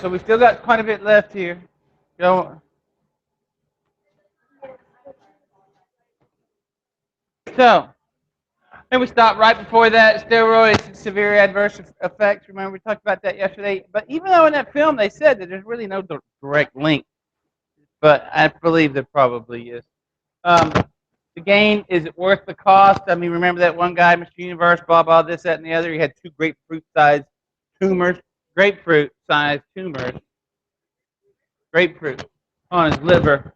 so we still got quite a bit left here. Go. So, and we stopped right before that. Steroids and severe adverse effects. Remember we talked about that yesterday. But even though in that film they said that there's really no direct link, but I believe there probably is. Um, the gain, is it worth the cost? I mean, remember that one guy, Mr. Universe, blah, blah, this, that, and the other. He had 2 grapefruit-sized tumors, grapefruit-sized tumors, grapefruit on his liver.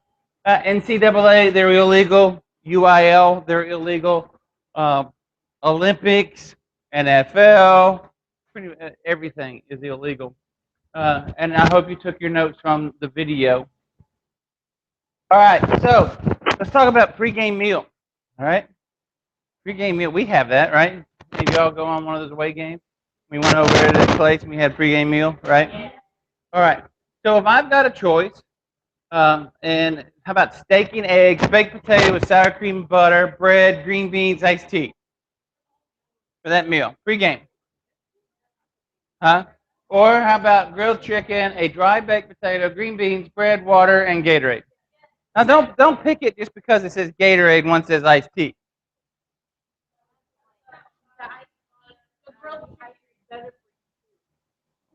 NCAA, they're illegal. UIL, they're illegal. Um, Olympics, NFL, pretty much everything is illegal. And I hope you took your notes from the video. All right, so let's talk about pregame meal. All right, pregame meal. We have that, right? Maybe y'all go on one of those away games. We went over to this place and we had pregame meal, right? All right. So if I've got a choice, and how about steak and eggs, baked potato with sour cream and butter, bread, green beans, iced tea for that meal, pregame, huh? Or how about grilled chicken, a dry baked potato, green beans, bread, water, and Gatorade? Now don't pick it just because it says Gatorade and one says iced tea.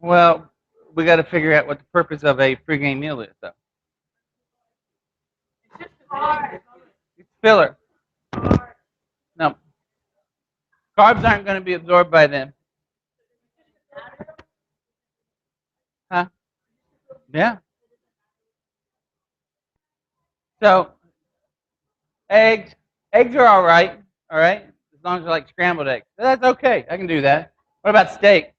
Well, we got to figure out what the purpose of a pregame meal is, though. It's filler. No, carbs aren't going to be absorbed by them. Huh? Yeah. So eggs, eggs are all right, as long as they're like scrambled eggs. That's okay. I can do that. What about steak?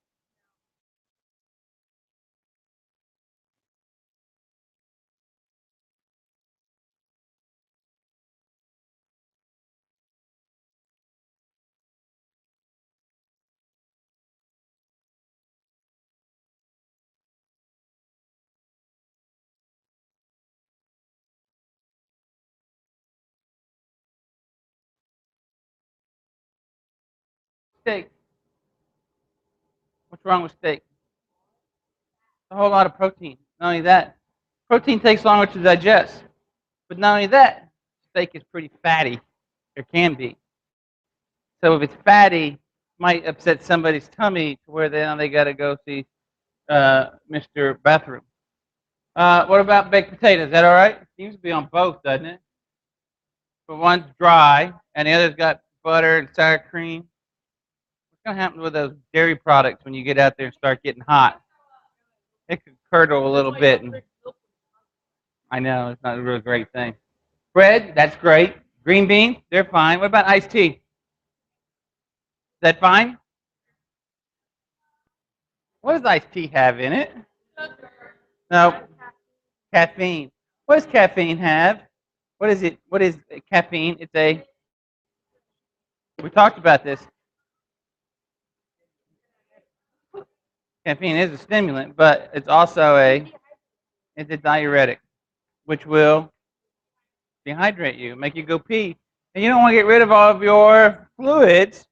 Steak. What's wrong with steak? A whole lot of protein. Not only that, protein takes longer to digest. But not only that, steak is pretty fatty. There can be. So if it's fatty, might upset somebody's tummy to where now they got to go see Mr. Bathroom. What about baked potatoes? Is that all right? Seems to be on both, doesn't it? But one's dry, and the other's got butter and sour cream. What's going to happen with those dairy products when you get out there and start getting hot? It could curdle a little bit. And I know, it's not a real great thing. Bread, that's great. Green beans, they're fine. What about iced tea? Is that fine? What does iced tea have in it? No, caffeine. What does caffeine have? What is it? What is caffeine? It's a, we talked about this. Caffeine is a stimulant, but it's also it's a diuretic, which will dehydrate you, make you go pee. And you don't want to get rid of all of your fluids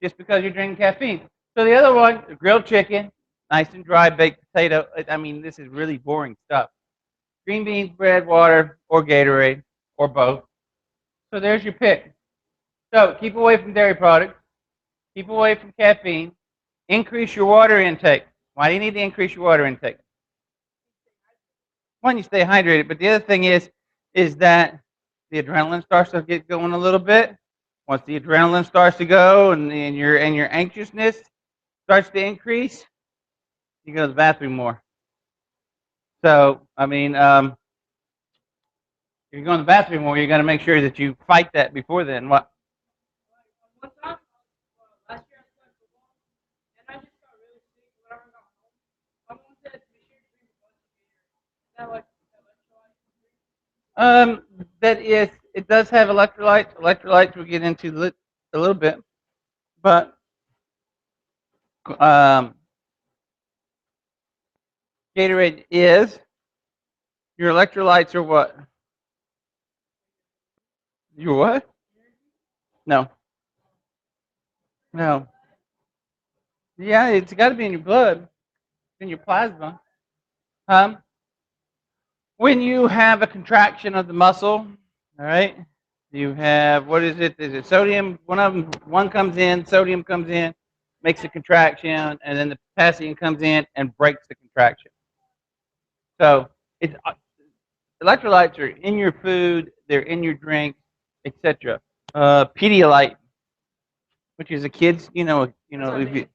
just because you're drinking caffeine. So the other one, grilled chicken, nice and dry baked potato. I mean, this is really boring stuff. Green beans, bread, water, or Gatorade, or both. So there's your pick. So keep away from dairy products. Keep away from caffeine. Increase your water intake. Why do you need to increase your water intake? One, you stay hydrated, but the other thing is that the adrenaline starts to get going a little bit. Once the adrenaline starts to go and your anxiousness starts to increase, you go to the bathroom more. So, I mean, if you're going to the bathroom more, you got to make sure that you fight that before then. What? Um, that is, it does have electrolytes. Electrolytes we'll get into a little bit, but um, Gatorade is, your electrolytes are what? Your what? No, no. Yeah, it's got to be in your blood, in your plasma. When you have a contraction of the muscle, all right, you have, what is it? Is it sodium? One comes in, sodium comes in, makes a contraction, and then the potassium comes in and breaks the contraction. So it's electrolytes are in your food, they're in your drink, etc. Pedialyte, which is a kid's, if you,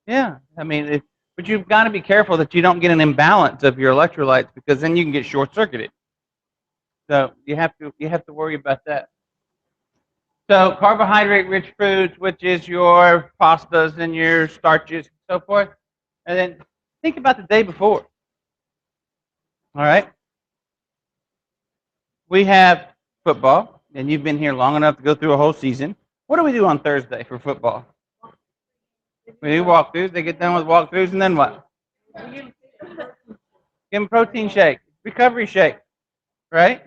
yeah, I mean, but you've got to be careful that you don't get an imbalance of your electrolytes because then you can get short-circuited. So you have to worry about that. So carbohydrate-rich foods, which is your pastas and your starches and so forth, and then think about the day before. All right, we have football, and you've been here long enough to go through a whole season. What do we do on Thursday for football? We do walkthroughs. They get done with walkthroughs, and then what? Give them protein shake, recovery shake, right?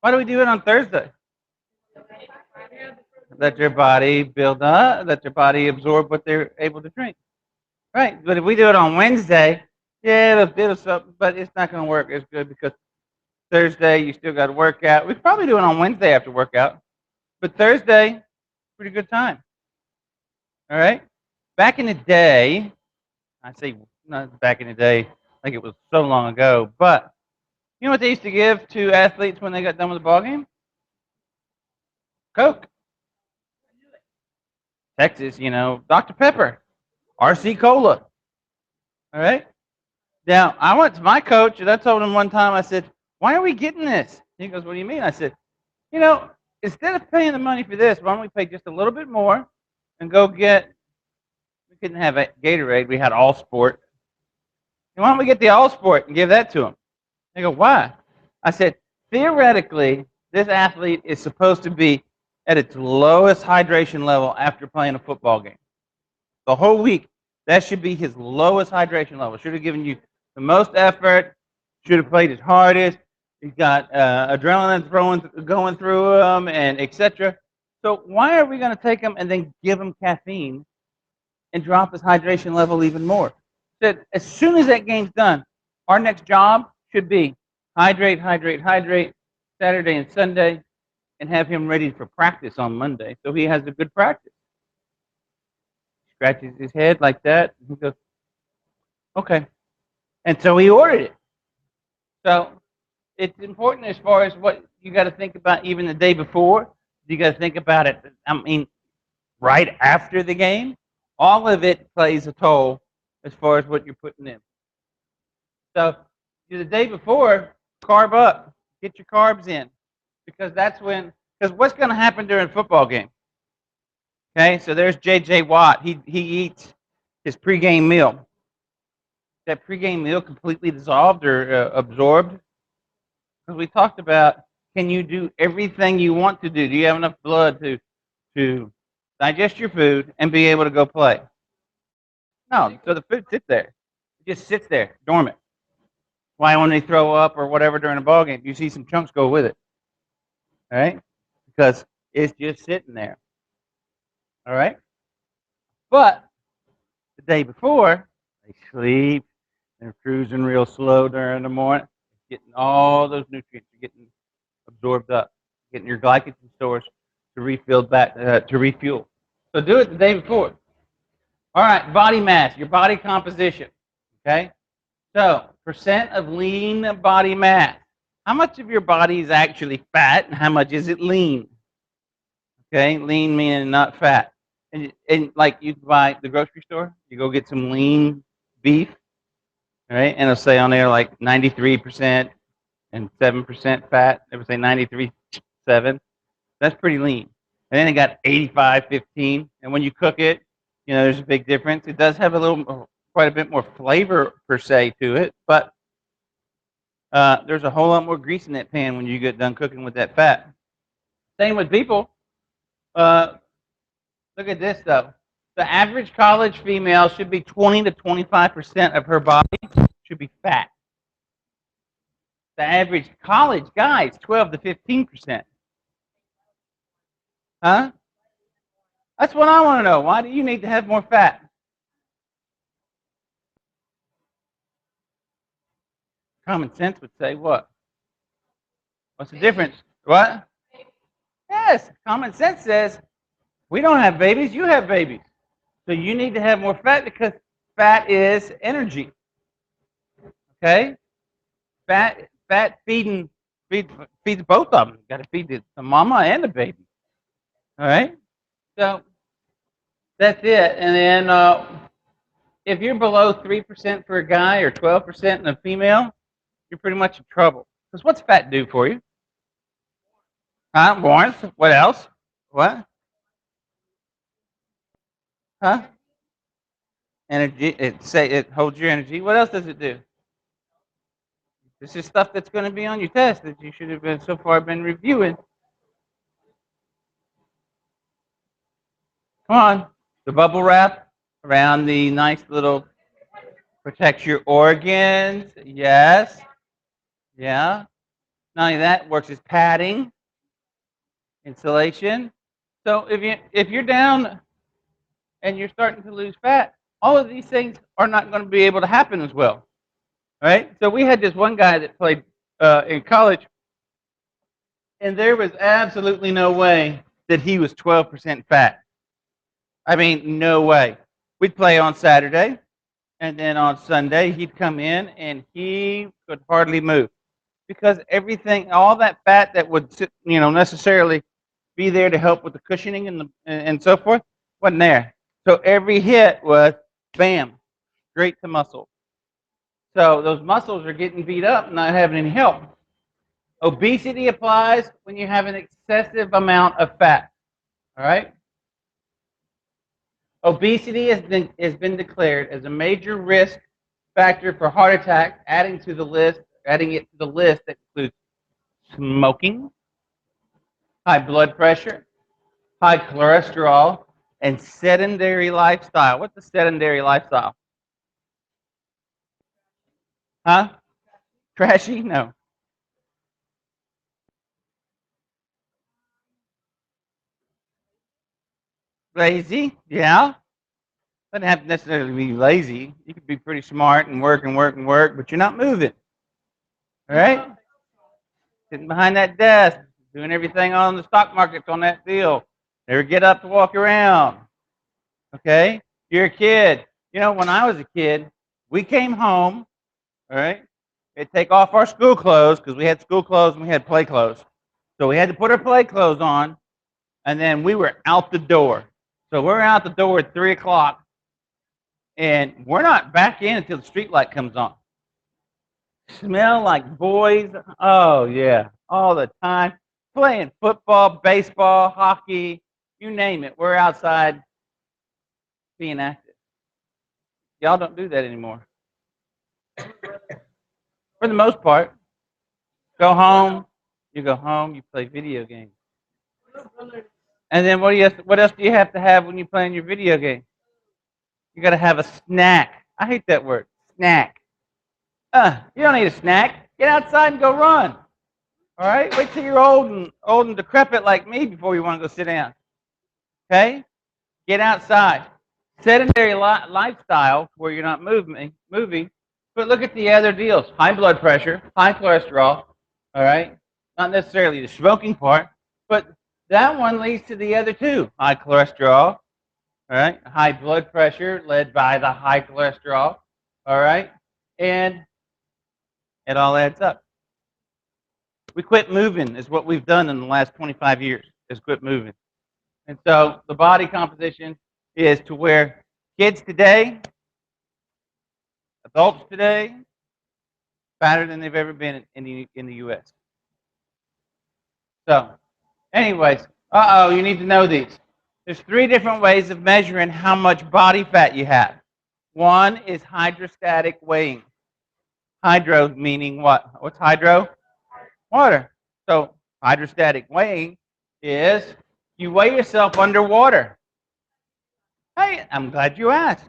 Why do we do it on Thursday? Let your body build up, let your body absorb what they're able to drink. Right. But if we do it on Wednesday, yeah, it'll something, but it's not going to work as good because Thursday you still got to work out. We probably do it on Wednesday after workout, but Thursday, pretty good time. All right. Back in the day, I say not back in the day like it was so long ago, but you know what they used to give to athletes when they got done with the ball game? Coke. Texas, Dr. Pepper, RC Cola. All right. Now, I went to my coach and I told him one time, I said, why are we getting this? He goes, what do you mean? I said, instead of paying the money for this, why don't we pay just a little bit more and go get, we couldn't have a Gatorade, we had All Sport. And why don't we get the All Sport and give that to them? They go, why? I said, theoretically, this athlete is supposed to be at its lowest hydration level after playing a football game. The whole week, that should be his lowest hydration level. Should have given you the most effort, should have played his hardest. He's got adrenaline going through him, and etc. So why are we going to take him and then give him caffeine and drop his hydration level even more? So as soon as that game's done, our next job should be hydrate, hydrate, hydrate, Saturday and Sunday, and have him ready for practice on Monday so he has a good practice. Scratches his head like that. And he goes, okay. And so he ordered it. So it's important as far as what you got to think about even the day before. You got to think about it, right after the game. All of it plays a toll as far as what you're putting in. So the day before, carb up. Get your carbs in. Because because what's going to happen during a football game? Okay, so there's J.J. Watt. He eats his pregame meal. That pregame meal completely dissolved or absorbed? Because we talked about, can you do everything you want to do? Do you have enough blood to digest your food and be able to go play? No, so the food sits there. It just sits there, dormant. Why when they throw up or whatever during a ball game, you see some chunks go with it. All right? Because it's just sitting there. All right? But the day before, they sleep, they're cruising real slow during the morning, getting all those nutrients, getting absorbed up, getting your glycogen stores to refill back to refuel. So do it the day before. All right, body mass, your body composition. Okay, so percent of lean body mass. How much of your body is actually fat, and how much is it lean? Okay, lean meaning not fat. And like you buy at the grocery store, you go get some lean beef, right? And it'll say on there like 93% and 7% fat. It would say 93.7. That's pretty lean. And then it got 85.15. And when you cook it, there's a big difference. It does have quite a bit more flavor per se to it, but there's a whole lot more grease in that pan when you get done cooking with that fat. Same with people. Look at this though. The average college female should be 20 to 25% of her body should be fat. The average college guy is 12 to 15%. Huh? That's what I want to know. Why do you need to have more fat? Common sense would say what? What's the difference? What? Yes, common sense says we don't have babies, you have babies. So you need to have more fat because fat is energy. Okay? Fat feeds both of them. You got to feed the mama and the baby. All right? So that's it. And then if you're below 3% for a guy or 12% in a female, you're pretty much in trouble. Because what's fat do for you? Huh? Warmth? What else? What? Huh? Energy. It holds your energy. What else does it do? This is stuff that's going to be on your test that you should have been so far been reviewing. Come on. The bubble wrap around the nice little protects your organs. Yes. Yeah. Not only that, works as padding, insulation. So if you're down and you're starting to lose fat, all of these things are not going to be able to happen as well. Right? So we had this one guy that played in college, and there was absolutely no way that he was 12% fat. I mean, no way. We'd play on Saturday, and then on Sunday he'd come in and he could hardly move because everything, all that fat that would necessarily be there to help with the cushioning and so forth, wasn't there. So every hit was bam, straight to muscle. So those muscles are getting beat up, not having any help. Obesity applies when you have an excessive amount of fat. All right. Obesity has been declared as a major risk factor for heart attack, adding it to the list that includes smoking, high blood pressure, high cholesterol, and sedentary lifestyle. What's a sedentary lifestyle? Huh? Trashy? No. Lazy? Yeah. Doesn't have to necessarily be lazy. You could be pretty smart and work and work and work, but you're not moving. All right? Sitting behind that desk, doing everything on the stock markets on that deal. Never get up to walk around. Okay? You're a kid. You know, when I was a kid, we came home, all right? We'd take off our school clothes because we had school clothes and we had play clothes. So we had to put our play clothes on, and then we were out the door. So we're out the door at 3 o'clock, and we're not back in until the street light comes on. Smell like boys. Oh, yeah, all the time. Playing football, baseball, hockey, you name it. We're outside being active. Y'all don't do that anymore. For the most part, go home. You go home, you play video games. And then what else do you have to have when you're playing your video game? You got to have a snack. I hate that word, snack. You don't need a snack. Get outside and go run. All right? Wait till you're old and decrepit like me before you want to go sit down. Okay? Get outside. Sedentary lifestyle where you're not moving. But look at the other deals. High blood pressure, high cholesterol. All right? Not necessarily the smoking part, but that one leads to the other two. High cholesterol, all right? High blood pressure led by the high cholesterol, all right? And it all adds up. We quit moving is what we've done in the last 25 years, is quit moving. And so the body composition is to where kids today, adults today, fatter than they've ever been in the U.S. So, anyways, you need to know these. There's 3 different ways of measuring how much body fat you have. One is hydrostatic weighing. Hydro meaning what? What's hydro? Water. So hydrostatic weighing is you weigh yourself underwater. Hey, I'm glad you asked.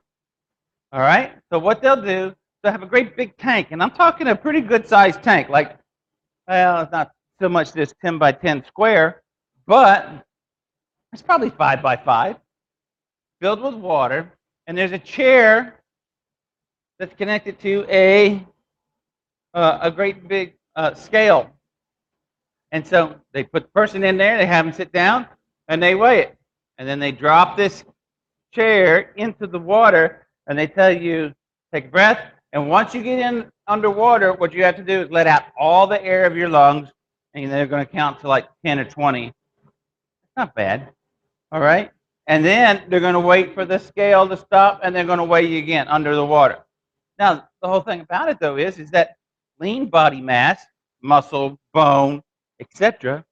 All right. So what they'll do, they'll have a great big tank, and I'm talking a pretty good sized tank. Like, well, it's not so much this 10 by 10 square, but it's probably 5 by 5, filled with water, and there's a chair that's connected to a a great big scale. And so they put the person in there, they have them sit down, and they weigh it. And then they drop this chair into the water, and they tell you, take a breath. And once you get in underwater, what you have to do is let out all the air of your lungs, and they're going to count to like 10 or 20. It's not bad. All right? And then they're going to wait for the scale to stop, and they're going to weigh you again under the water. Now, the whole thing about it, though, is that lean body mass, muscle, bone, etc.,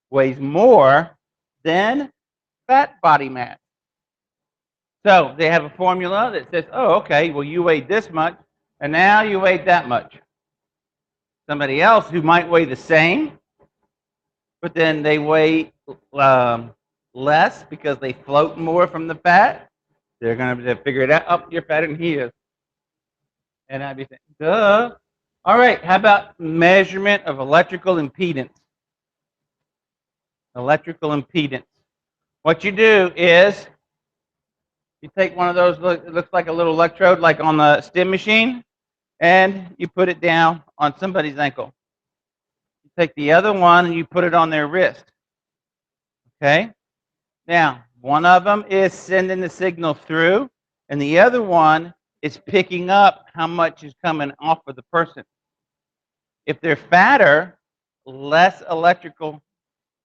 weighs more than fat body mass. So they have a formula that says, oh, okay, well, you weighed this much, and now you weighed that much. Somebody else who might weigh the same, but then they weigh less because they float more from the fat, they're going to figure it out. Oh, you're fatter than he is. And I'd be saying, duh. All right, how about measurement of electrical impedance? Electrical impedance. What you do is you take one of those, it looks like a little electrode, like on the stim machine, and you put it down on somebody's ankle. You take the other one and you put it on their wrist. Okay? Now, one of them is sending the signal through, and the other one is picking up how much is coming off of the person. If they're fatter, less electrical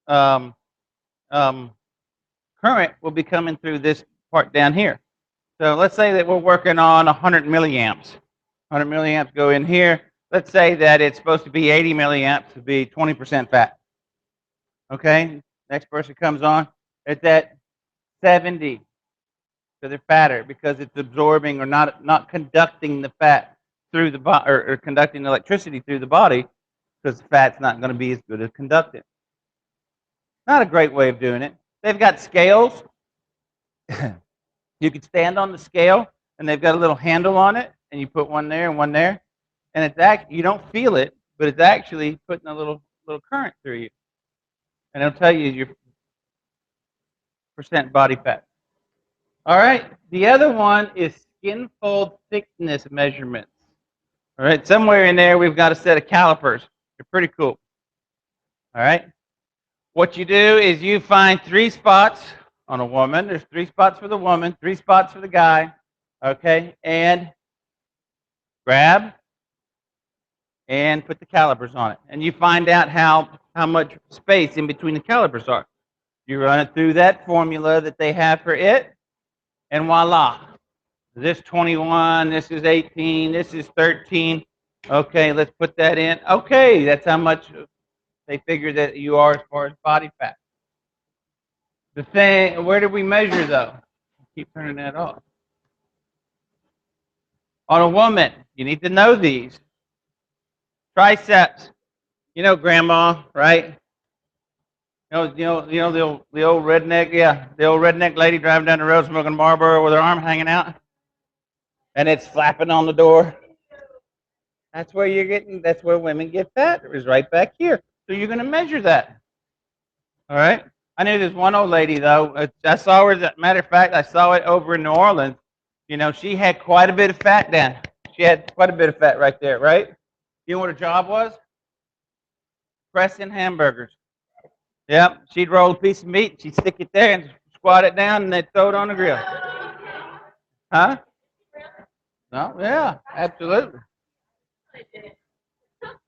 current will be coming through this part down here. So let's say that we're working on 100 milliamps. 100 milliamps go in here. Let's say that it's supposed to be 80 milliamps to be 20% fat. Okay, next person comes on. It's at 70. So they're fatter because it's absorbing or not conducting the fat through the body, or conducting electricity through the body, because fat's not going to be as good as conducting. Not a great way of doing it. They've got scales. You can stand on the scale, and they've got a little handle on it, and you put one there and one there, and it's you don't feel it, but it's actually putting a little current through you, and it'll tell you your percent body fat. All right, the other one is skin fold thickness measurements. All right, somewhere in there we've got a set of calipers. They're pretty cool. All right, what you do is you find 3 spots on a woman. There's 3 spots for the woman, 3 spots for the guy. Okay, and grab and put the calipers on it, and you find out how much space in between the calipers are. You run it through that formula that they have for it, and voila. This 21, this is 18, this is 13. Okay, let's put that in. Okay, that's how much they figure that you are as far as body fat. The thing, where do we measure though? Keep turning that off. On a woman, you need to know these. Triceps. You know grandma, right? The old redneck, yeah, the old redneck lady driving down the road smoking Marlboro with her arm hanging out, and it's flapping on the door. That's where you're getting. That's where women get fat. It was right back here. So you're going to measure that. All right. I knew this one old lady though. I saw her. As a matter of fact, I saw it over in New Orleans. You know, she had quite a bit of fat then. She had quite a bit of fat right there, right? You know what her job was? Pressing hamburgers. Yep. She'd roll a piece of meat. She'd stick it there and squat it down, and they'd throw it on the grill. Huh? No. Yeah. Absolutely.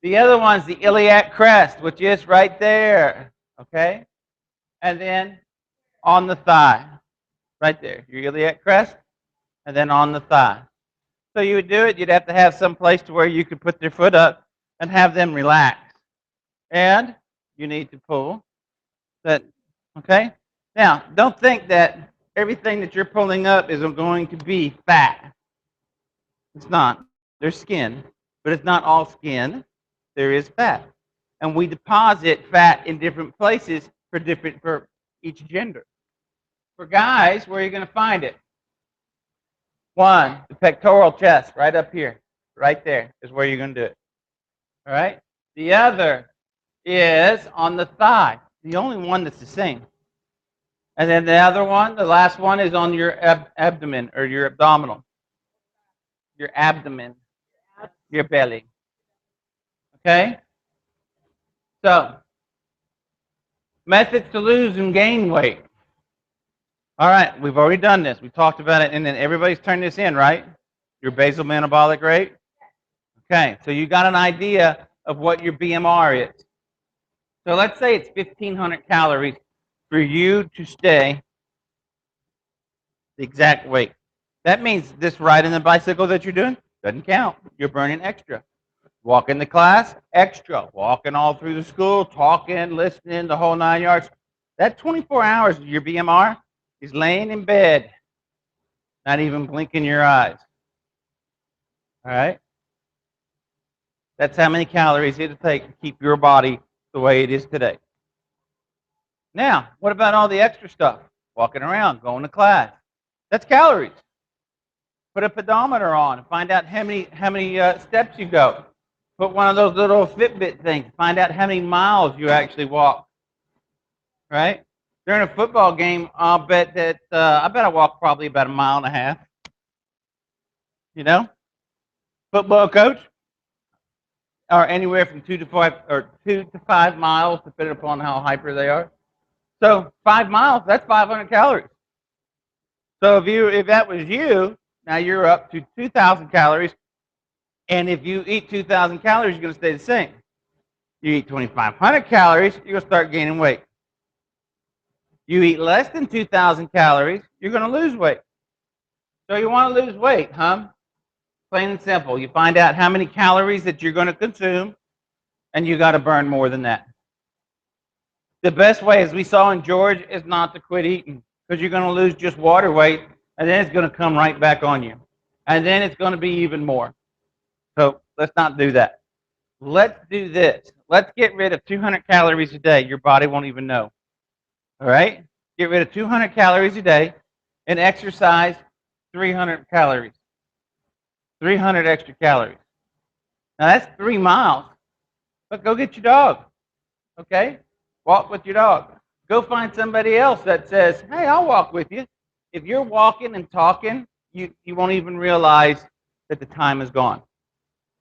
The other one's the iliac crest, which is right there. Okay? And then on the thigh. Right there. Your iliac crest, and then on the thigh. So you would do it, you'd have to have some place to where you could put their foot up and have them relax. And you need to pull that, okay? Now, don't think that everything that you're pulling up is going to be fat. It's not. There's skin, but it's not all skin. There is fat. And we deposit fat in different places for each gender. For guys, where are you going to find it? One, the pectoral chest, right up here. Right there is where you're going to do it. All right? The other is on the thigh. The only one that's the same. And then the other one, the last one, is on your abdomen or your abdominal. Your abdomen. Your belly. Okay? So, methods to lose and gain weight. All right, we've already done this. We talked about it, and then everybody's turned this in, right? Your basal metabolic rate. Okay, so you got an idea of what your BMR is. So let's say it's 1,500 calories for you to stay the exact weight. That means this ride in the bicycle that you're doing doesn't count. You're burning extra. Walking to class, extra. Walking all through the school, talking, listening, the whole 9 yards. That 24 hours of your BMR is laying in bed, not even blinking your eyes. All right? That's how many calories it'll take to keep your body the way it is today. Now, what about all the extra stuff? Walking around, going to class. That's calories. Put a pedometer on and find out how many steps you go. Put one of those little Fitbit things. Find out how many miles you actually walk. Right? During a football game, I bet I walk probably about 1.5 miles. You know, football coach, or anywhere from 2 to 5 miles, depending upon how hyper they are. So 5 miles, that's 500 calories. So if that was you, now you're up to 2,000 calories. And if you eat 2,000 calories, you're going to stay the same. You eat 2,500 calories, you're going to start gaining weight. You eat less than 2,000 calories, you're going to lose weight. So you want to lose weight, huh? Plain and simple. You find out how many calories that you're going to consume, and you got to burn more than that. The best way, as we saw in George, is not to quit eating, because you're going to lose just water weight, and then it's going to come right back on you. And then it's going to be even more. So let's not do that. Let's do this. Let's get rid of 200 calories a day. Your body won't even know. All right? Get rid of 200 calories a day and exercise 300 calories. 300 extra calories. Now that's 3 miles. But go get your dog. Okay? Walk with your dog. Go find somebody else that says, hey, I'll walk with you. If you're walking and talking, you won't even realize that the time is gone.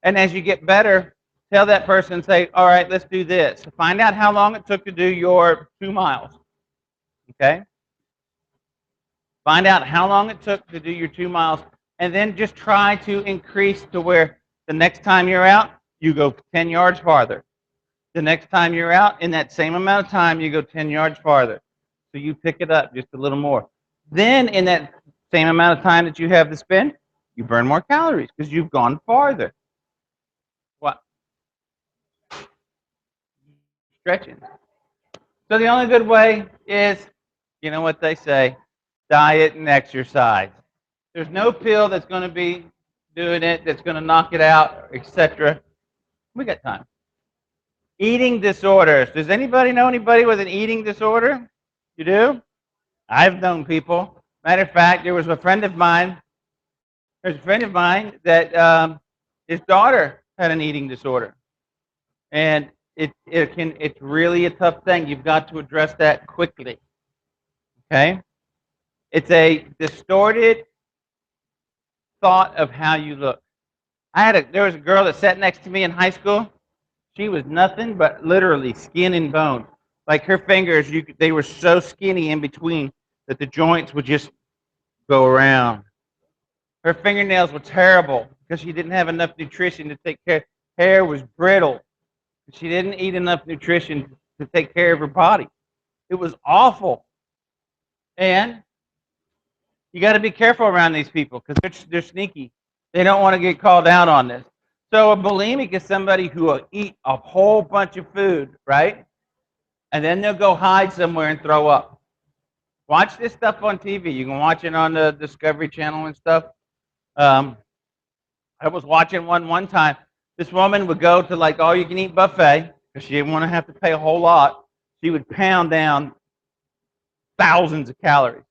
And as you get better, tell that person, say, all right, let's do this. Find out how long it took to do your 2 miles. Okay? Find out how long it took to do your 2 miles, and then just try to increase to where the next time you're out, you go 10 yards farther. The next time you're out, in that same amount of time, you go 10 yards farther. So you pick it up just a little more. Then in that same amount of time that you have to spend, you burn more calories because you've gone farther. What? Stretching. So the only good way is, you know what they say, diet and exercise. There's no pill that's going to be doing it, that's going to knock it out, etc. We got time. Eating disorders. Does anybody know anybody with an eating disorder? You do? I've known people. Matter of fact, there was a friend of mine. There's a friend of mine that his daughter had an eating disorder, and it's really a tough thing. You've got to address that quickly. Okay? It's a distorted thought of how you look. There was a girl that sat next to me in high school. She was nothing but literally skin and bone. Like her fingers, they were so skinny in between that the joints would just go around. Her fingernails were terrible because she didn't have enough nutrition to take care. Hair was brittle. She didn't eat enough nutrition to take care of her body. It was awful. And you got to be careful around these people because they're sneaky. They don't want to get called out on this. So a bulimic is somebody who will eat a whole bunch of food, right? And then they'll go hide somewhere and throw up. Watch this stuff on TV. You can watch it on the Discovery Channel and stuff. I was watching one time. This woman would go to like all-you-can-eat buffet because she didn't want to have to pay a whole lot. She would pound down thousands of calories.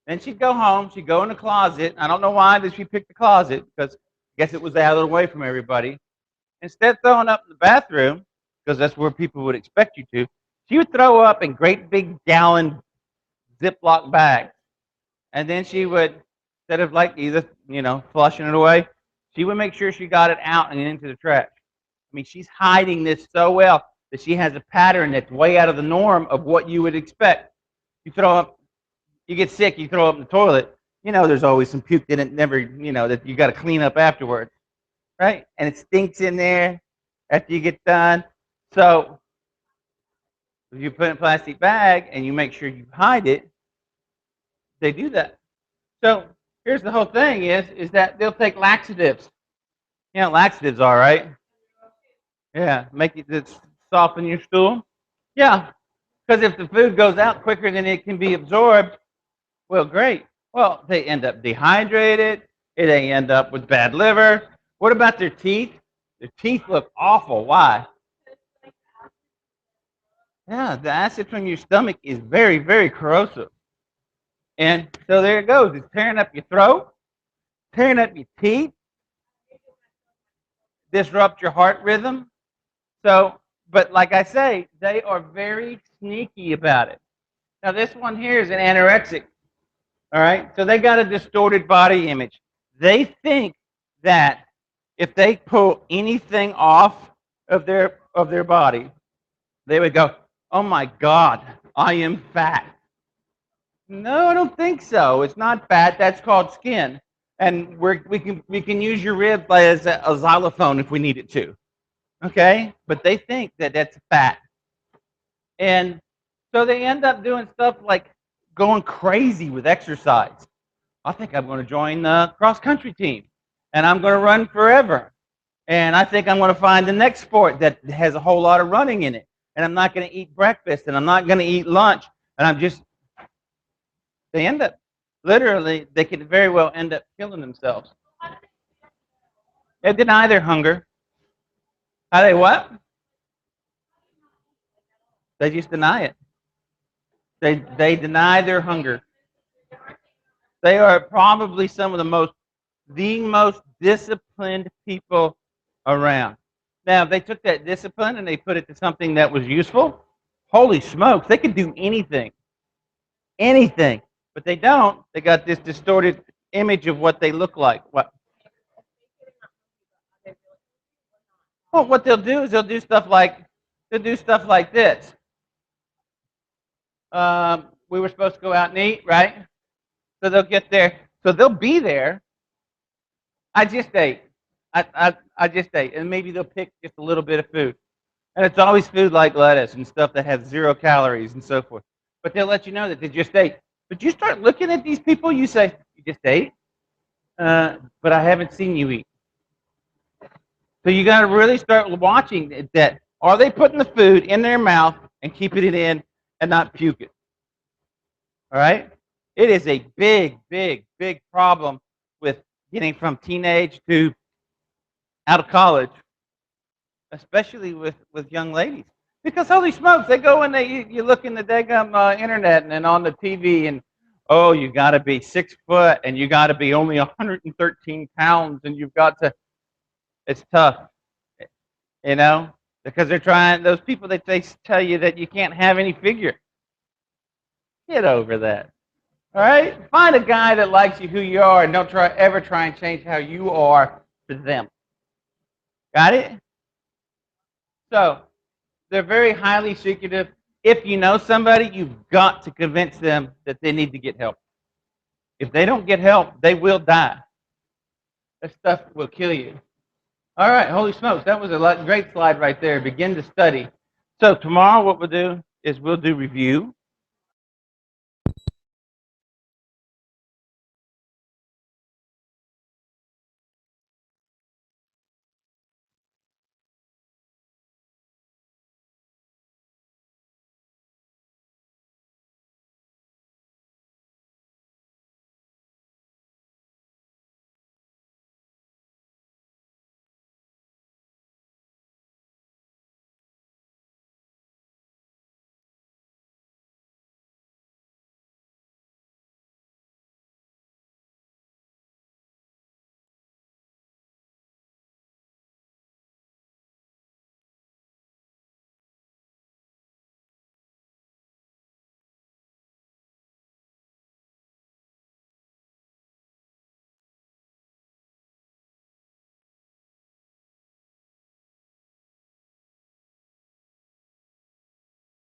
Then she'd go home. She'd go in the closet. I don't know why did she pick the closet because I guess it was out of the way from everybody. Instead of throwing up in the bathroom, because that's where people would expect you to, she would throw up in great big gallon Ziploc bags. And then she would, instead of like either, flushing it away, she would make sure she got it out and into the trash. mean, she's hiding this so well that she has a pattern that's way out of the norm of what you would expect. You throw up, you get sick, you throw up in the toilet. You know, there's always some puke in it, never, you know, that you got to clean up afterwards, right? And it stinks in there after you get done. So if you put it in a plastic bag and you make sure you hide it, they do that. So here's the whole thing is that they'll take laxatives. You know what laxatives are, right? Yeah, make it just soften your stool. Yeah, because if the food goes out quicker than it can be absorbed, well, great. Well, they end up dehydrated. They end up with bad liver. What about their teeth? Their teeth look awful. Why? Yeah, the acid from your stomach is very, very corrosive. And so there it goes. It's tearing up your throat, tearing up your teeth, disrupt your heart rhythm. So, but like I say, they are very sneaky about it. Now, this one here is an anorexic. All right, so they got a distorted body image. They think that if they pull anything off of their body, they would go, "Oh my God, I am fat." No, I don't think so. It's not fat. That's called skin, and we can use your rib as a xylophone if we need it to. Okay, but they think that that's fat, and so they end up doing stuff like going crazy with exercise. I think I'm going to join the cross country team, and I'm going to run forever. And I think I'm going to find the next sport that has a whole lot of running in it. And I'm not going to eat breakfast, and I'm not going to eat lunch. And I'm just, they end up, literally, they could very well end up killing themselves. They deny their hunger. How they what? They just deny it. They deny their hunger. They are probably some of the most disciplined people around. Now, if they took that discipline and they put it to something that was useful, holy smokes, they could do anything. Anything. But they don't. They got this distorted image of what they look like. Well, what they'll do is they'll do stuff like this. We were supposed to go out and eat, right? So they'll get there. So they'll be there. I just ate. I just ate. And maybe they'll pick just a little bit of food. And it's always food like lettuce and stuff that has 0 calories and so forth. But they'll let you know that they just ate. But you start looking at these people, you say, "You just ate? But I haven't seen you eat." So you got to really start watching that. Are they putting the food in their mouth and keeping it in and not puke it? All right? It is a big, big, big problem with getting from teenage to out of college, especially with young ladies. Because holy smokes, they go and you look in the daggum internet and then on the TV and oh, you got to be 6 foot and you got to be only 113 pounds and you've got to. It's tough, you know, because they're trying. Those people that they tell you that you can't have any figure. Get over that. All right, find a guy that likes you who you are and don't ever try and change how you are for them. Got it? So they're very highly secretive. If you know somebody, you've got to convince them that they need to get help. If they don't get help, they will die. That stuff will kill you. All right, holy smokes, that was a great slide right there. Begin to study. So tomorrow what we'll do is we'll do review.